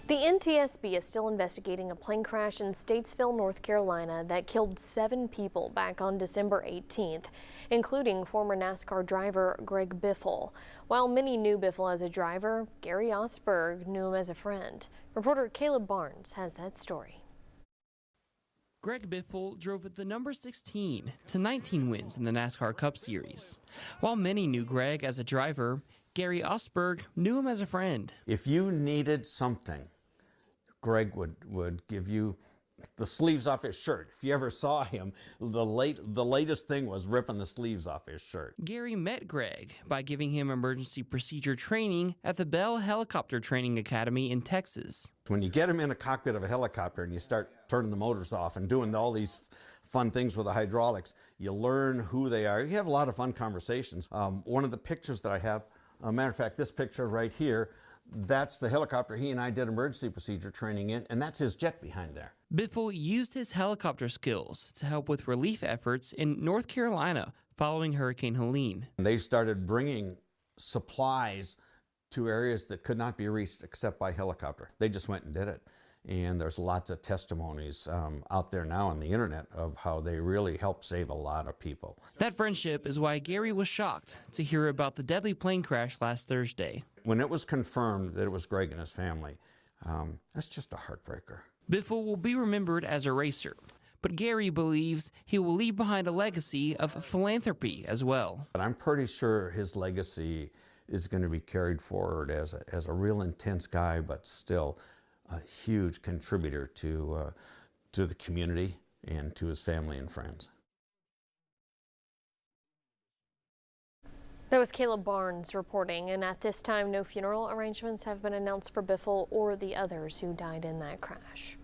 The NTSB is still investigating a plane crash in Statesville, North Carolina that killed 7 people back on December 18th, including former NASCAR driver Greg Biffle. While many knew Biffle as a driver, Gary Osberg knew him as a friend. Reporter Caleb Barnes has that story. Greg Biffle drove at the number 16 to 19 wins in the NASCAR Cup Series. While many knew Greg as a driver, Gary Osberg knew him as a friend. If you needed something, Greg would give you the sleeves off his shirt. If you ever saw him, the latest thing was ripping the sleeves off his shirt. Gary met Greg by giving him emergency procedure training at the Bell Helicopter Training Academy in Texas. When you get him in a cockpit of a helicopter and you start turning the motors off and doing all these fun things with the hydraulics, you learn who they are. You have a lot of fun conversations. One of the pictures that I have, matter of fact, this picture right here, that's the helicopter he and I did emergency procedure training in, and that's his jet behind there. Biffle used his helicopter skills to help with relief efforts in North Carolina following Hurricane Helene. They started bringing supplies to areas that could not be reached except by helicopter. They just went and did it. And there's lots of testimonies out there now on the internet of how they really helped save a lot of people. That friendship is why Gary was shocked to hear about the deadly plane crash last Thursday. When it was confirmed that it was Greg and his family, that's just a heartbreaker. Biffle will be remembered as a racer, but Gary believes he will leave behind a legacy of philanthropy as well. But I'm pretty sure his legacy is going to be carried forward as a real intense guy, but still a huge contributor to the community and to his family and friends. That was Caleb Barnes reporting, and at this time, no funeral arrangements have been announced for Biffle or the others who died in that crash.